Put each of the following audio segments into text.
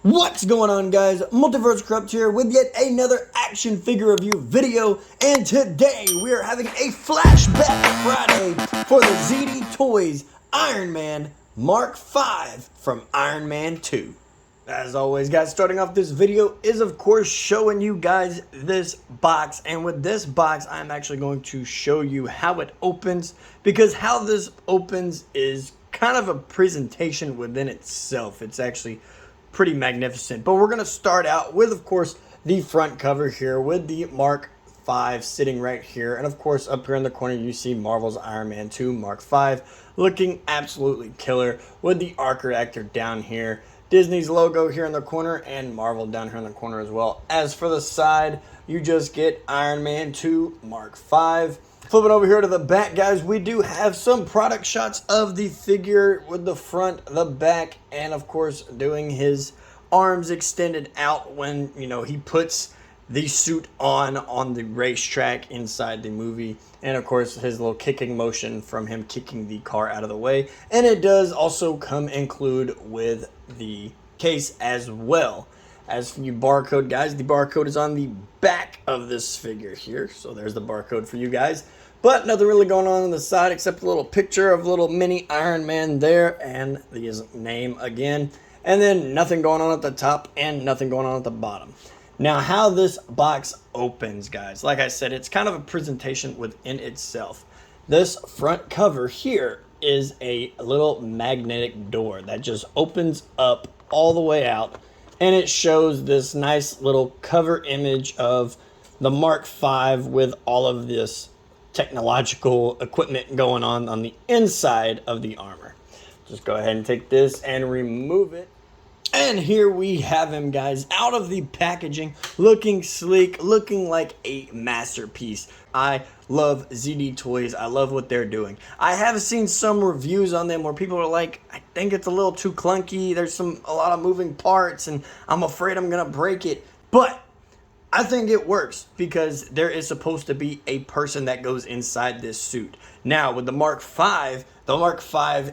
What's going on, guys? Multiverse Corrupt here with yet another action figure review video, and today we are having a Flashback Friday for the ZD Toys Iron Man Mark V from Iron Man 2. As always, guys, starting off this video is of course showing you guys this box, and with this box I'm actually going to show you how it opens, because how this opens is kind of a presentation within itself. It's actually pretty magnificent. But we're going to start out with, of course, the front cover here with the Mark V sitting right here. And of course, up here in the corner, you see Marvel's Iron Man 2 Mark V looking absolutely killer with the arc reactor down here. Disney's logo here in the corner and Marvel down here in the corner as well. As for the side, you just get Iron Man 2 Mark V. Flipping over here to the back, guys, we do have some product shots of the figure with the front, the back, and of course doing his arms extended out when, you know, he puts the suit on the racetrack inside the movie. And of course his little kicking motion from him kicking the car out of the way. And it does also come include with the case as well. As for you barcode guys, the barcode is on the back of this figure here. So there's the barcode for you guys. But nothing really going on the side except a little picture of little mini Iron Man there and his name again. And then nothing going on at the top and nothing going on at the bottom. Now, how this box opens, guys, like I said, it's kind of a presentation within itself. This front cover here is a little magnetic door that just opens up all the way out. And it shows this nice little cover image of the Mark V with all of this technological equipment going on the inside of the armor. Just go ahead and take this and remove it. And here we have him, guys, out of the packaging, looking sleek, looking like a masterpiece. I love ZD Toys. I love what they're doing. I have seen some reviews on them where people are like, I think it's a little too clunky. There's a lot of moving parts and I'm afraid I'm going to break it. But I think it works because there is supposed to be a person that goes inside this suit. Now, with the Mark V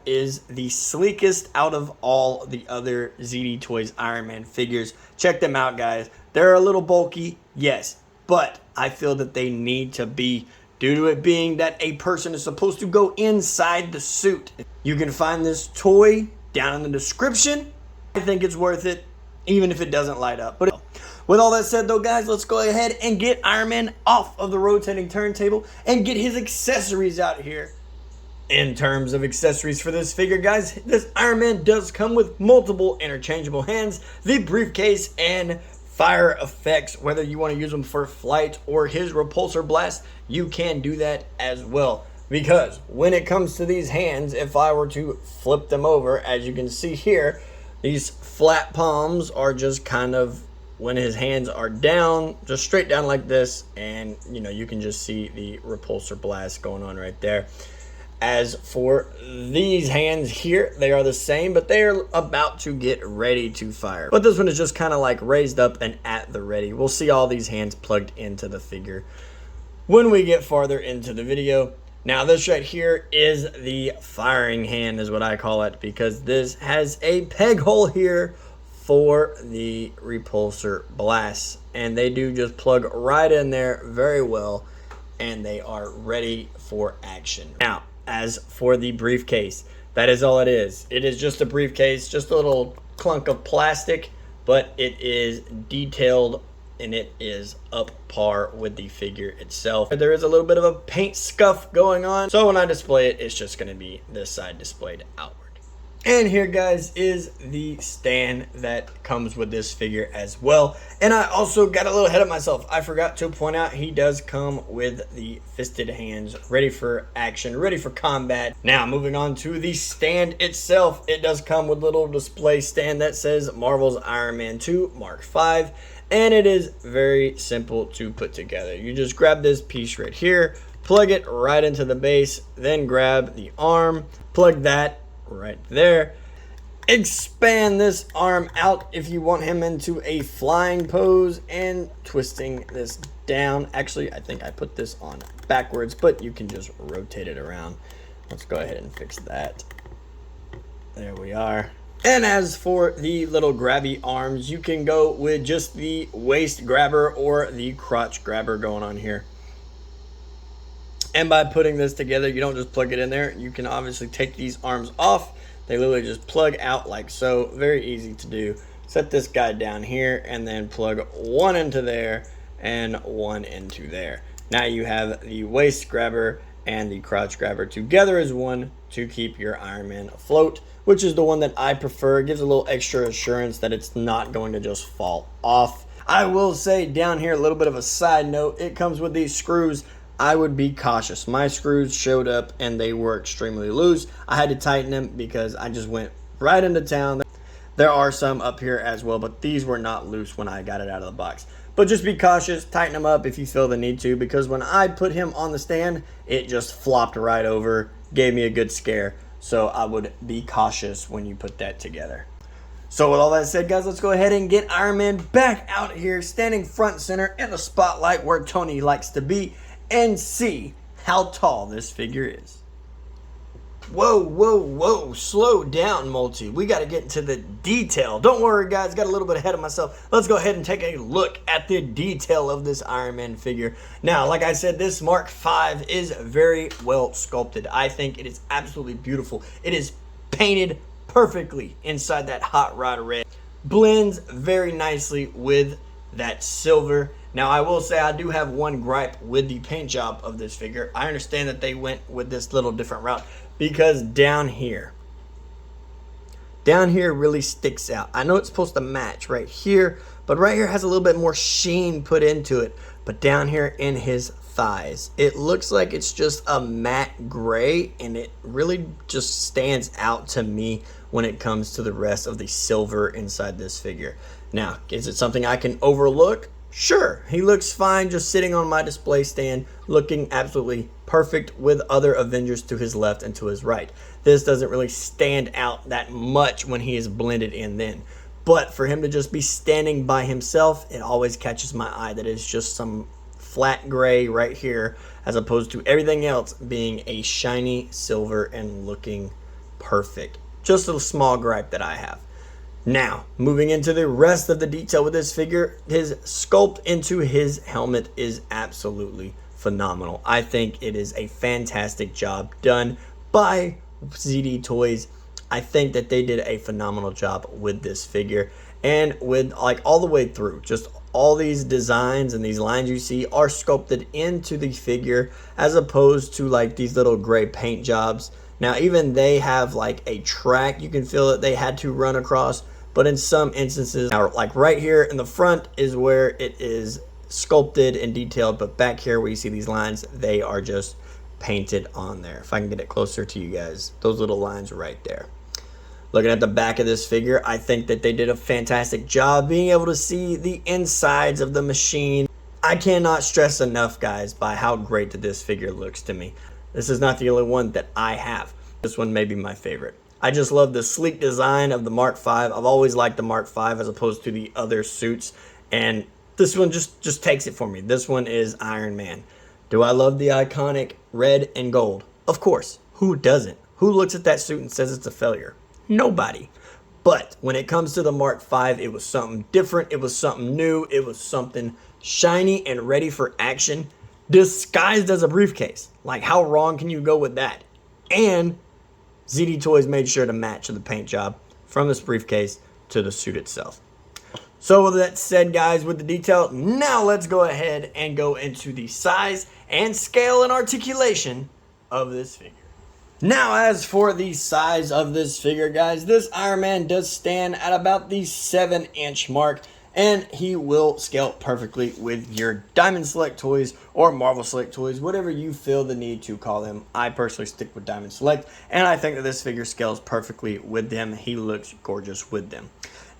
is the sleekest out of all the other ZD Toys Iron Man figures. Check them out, guys. They're a little bulky, yes, but I feel that they need to be, due to it being that a person is supposed to go inside the suit. You can find this toy down in the description. I think it's worth it, even if it doesn't light up. But with all that said though, guys, let's go ahead and get Iron Man off of the rotating turntable and get his accessories out here. In terms of accessories for this figure, guys, this Iron Man does come with multiple interchangeable hands, the briefcase, and fire effects. Whether you want to use them for flight or his repulsor blast, you can do that as well. Because when it comes to these hands, if I were to flip them over, as you can see here, these flat palms are just kind of, when his hands are down, just straight down like this, and you know, you can just see the repulsor blast going on right there. As for these hands here, they are the same, but they are about to get ready to fire. But this one is just kind of like raised up and at the ready. We'll see all these hands plugged into the figure when we get farther into the video. Now, this right here is the firing hand, is what I call it, because this has a peg hole here for the repulsor blasts, and they do just plug right in there very well, and they are ready for action. Now, as for the briefcase, that is all it is. It is just a briefcase, just a little clunk of plastic, but it is detailed and it is up par with the figure itself. There is a little bit of a paint scuff going on, so when I display it, it's just going to be this side displayed outward. And here, guys, is the stand that comes with this figure as well. And I also got a little ahead of myself. I forgot to point out he does come with the fisted hands, ready for action, ready for combat. Now, moving on to the stand itself, it does come with a little display stand that says Marvel's Iron Man 2 Mark V. And it is very simple to put together. You just grab this piece right here, plug it right into the base, then grab the arm, plug that right there, expand this arm out if you want him into a flying pose, and twisting this down. Actually, I think I put this on backwards, but you can just rotate it around. Let's go ahead and fix that. There we are. And as for the little grabby arms, you can go with just the waist grabber or the crotch grabber going on here. And by putting this together, you don't just plug it in there. You can obviously take these arms off. They literally just plug out like so. Very easy to do. Set this guy down here and then plug one into there and one into there. Now you have the waist grabber and the crotch grabber together as one to keep your Ironman afloat, which is the one that I prefer. It gives a little extra assurance that it's not going to just fall off. I will say down here, a little bit of a side note, it comes with these screws. I would be cautious. My screws showed up and they were extremely loose. I had to tighten them because I just went right into town. There are some up here as well, but these were not loose when I got it out of the box. But just be cautious, tighten them up if you feel the need to, because when I put him on the stand, it just flopped right over, gave me a good scare. So I would be cautious when you put that together. So with all that said, guys, let's go ahead and get Ironman back out here, standing front and center in the spotlight where Tony likes to be, and see how tall this figure is. Whoa, whoa, whoa, slow down, Multi. We got to get into the detail. Don't worry, guys, got a little bit ahead of myself. Let's go ahead and take a look at the detail of this Ironman figure. Now, like I said, this Mark V is very well sculpted. I think it is absolutely beautiful. It is painted perfectly inside that hot rod red. Blends very nicely with that silver. Now, I will say I do have one gripe with the paint job of this figure. I understand that they went with this little different route because down here really sticks out. I know it's supposed to match right here, but right here has a little bit more sheen put into it. But down here in his thighs, it looks like it's just a matte gray, and it really just stands out to me when it comes to the rest of the silver inside this figure. Now, is it something I can overlook? Sure, he looks fine just sitting on my display stand, looking absolutely perfect with other Avengers to his left and to his right. This doesn't really stand out that much when he is blended in then. But for him to just be standing by himself, it always catches my eye that it's just some flat gray right here, as opposed to everything else being a shiny silver and looking perfect. Just a small gripe that I have. Now, moving into the rest of the detail with this figure, his sculpt into his helmet is absolutely phenomenal. I think it is a fantastic job done by ZD Toys. I think that they did a phenomenal job with this figure, and with like all the way through, just all these designs and these lines you see are sculpted into the figure, as opposed to like these little gray paint jobs. Now, even they have like a track you can feel that they had to run across. But in some instances, now, like right here in the front is where it is sculpted and detailed, but back here where you see these lines, they are just painted on there. If I can get it closer to you guys, those little lines right there. Looking at the back of this figure, I think that they did a fantastic job being able to see the insides of the machine. I cannot stress enough, guys, by how great that this figure looks to me. This is not the only one that I have. This one may be my favorite. I just love the sleek design of the Mark V. I've always liked the Mark V as opposed to the other suits, and this one just takes it for me. This one is Iron Man. Do I love the iconic red and gold? Of course. Who doesn't? Who looks at that suit and says it's a failure? Nobody. But when it comes to the Mark V, it was something different. It was something new. It was something shiny and ready for action, disguised as a briefcase. Like, how wrong can you go with that? And ZD Toys made sure to match the paint job from this briefcase to the suit itself. So with that said, guys, with the detail, now let's go ahead and go into the size and scale and articulation of this figure. Now, as for the size of this figure, guys, this Iron Man does stand at about the 7-inch mark, and he will scale perfectly with your Diamond Select toys or Marvel Select toys, whatever you feel the need to call them. I personally stick with Diamond Select, and I think that this figure scales perfectly with them. He looks gorgeous with them.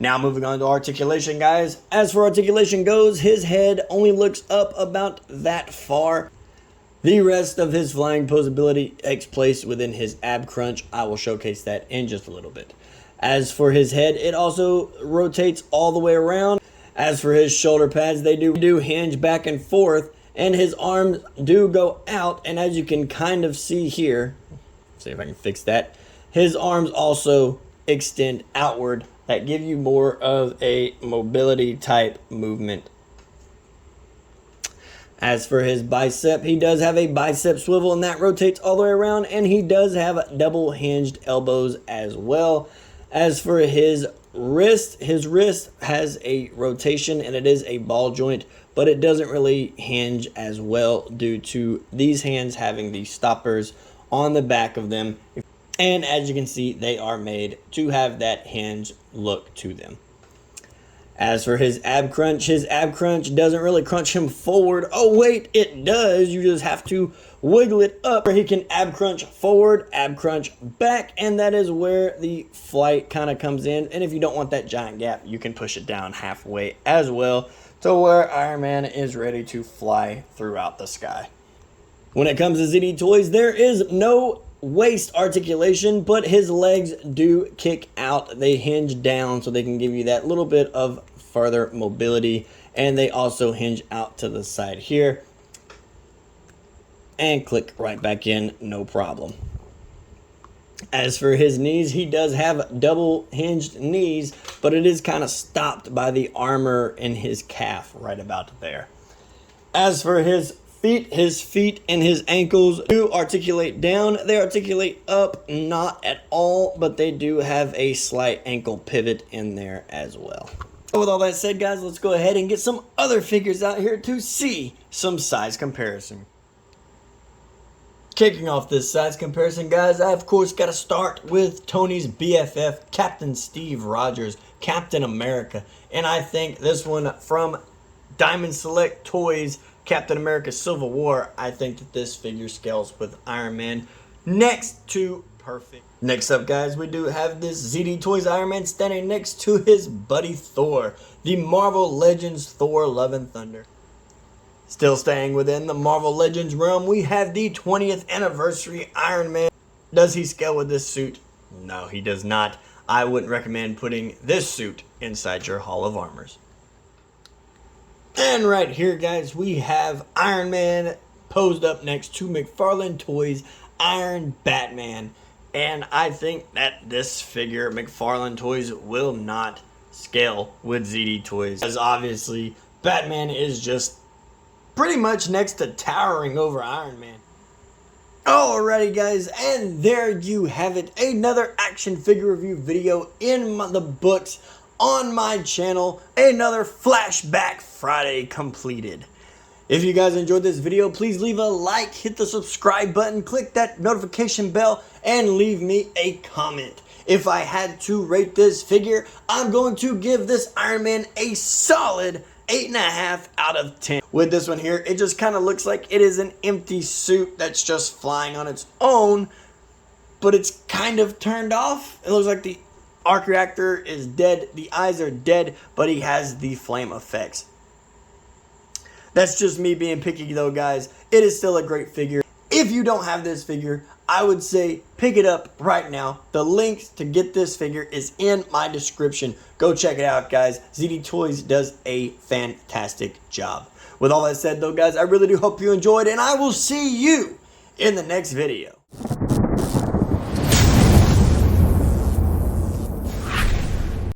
Now, moving on to articulation, guys. As for articulation goes, his head only looks up about that far. The rest of his flying pose ability takes place within his ab crunch. I will showcase that in just a little bit. As for his head, it also rotates all the way around. As for his shoulder pads, they do hinge back and forth, and his arms do go out. And as you can kind of see here, see if I can fix that, his arms also extend outward that give you more of a mobility type movement. As for his bicep, he does have a bicep swivel and that rotates all the way around, and he does have double hinged elbows as well. As for his wrist has a rotation and it is a ball joint, but it doesn't really hinge as well due to these hands having these stoppers on the back of them. And as you can see, they are made to have that hinge look to them. As for his ab crunch doesn't really crunch him forward. Oh wait, it does. You just have to wiggle it up. He can ab crunch forward, ab crunch back, and that is where the flight kind of comes in. And if you don't want that giant gap, you can push it down halfway as well to where Ironman is ready to fly throughout the sky. When it comes to ZD Toys, there is no waist articulation, but his legs do kick out. They hinge down so they can give you that little bit of further mobility, and they also hinge out to the side here and click right back in, no problem. As for his knees, he does have double hinged knees, but it is kind of stopped by the armor in his calf right about there. As for his feet and his ankles do articulate down. They articulate up, not at all, but they do have a slight ankle pivot in there as well. With all that said, guys, let's go ahead and get some other figures out here to see some size comparison. Kicking off this size comparison, guys, I of course got to start with Tony's BFF, Captain Steve Rogers, Captain America. And I think this one from Diamond Select Toys, Captain America Civil War, I think that this figure scales with Iron Man next to perfect. Next up, guys, we do have this ZD Toys Iron Man standing next to his buddy Thor, the Marvel Legends Thor Love and Thunder. Still staying within the Marvel Legends realm, we have the 20th anniversary Iron Man. Does he scale with this suit? No, he does not. I wouldn't recommend putting this suit inside your Hall of Armors. And right here, guys, we have Iron Man posed up next to McFarlane Toys Iron Batman. And I think that this figure, McFarlane Toys, will not scale with ZD Toys, as obviously Batman is just pretty much next to towering over Iron Man. Alrighty, guys, and there you have it. Another action figure review video in the books on my channel. Another Flashback Friday completed. If you guys enjoyed this video, please leave a like, hit the subscribe button, click that notification bell, and leave me a comment. If I had to rate this figure, I'm going to give this Iron Man a solid 8.5 out of 10. With this one here, it just kind of looks like it is an empty suit that's just flying on its own, but it's kind of turned off. It looks like the arc reactor is dead, the eyes are dead, but he has the flame effects. That's just me being picky though, guys. It is still a great figure. If you don't have this figure, I would say pick it up right now. The links to get this figure is in my description. Go check it out, guys. ZD Toys does a fantastic job. With all that said though, guys, I really do hope you enjoyed, and I will see you in the next video.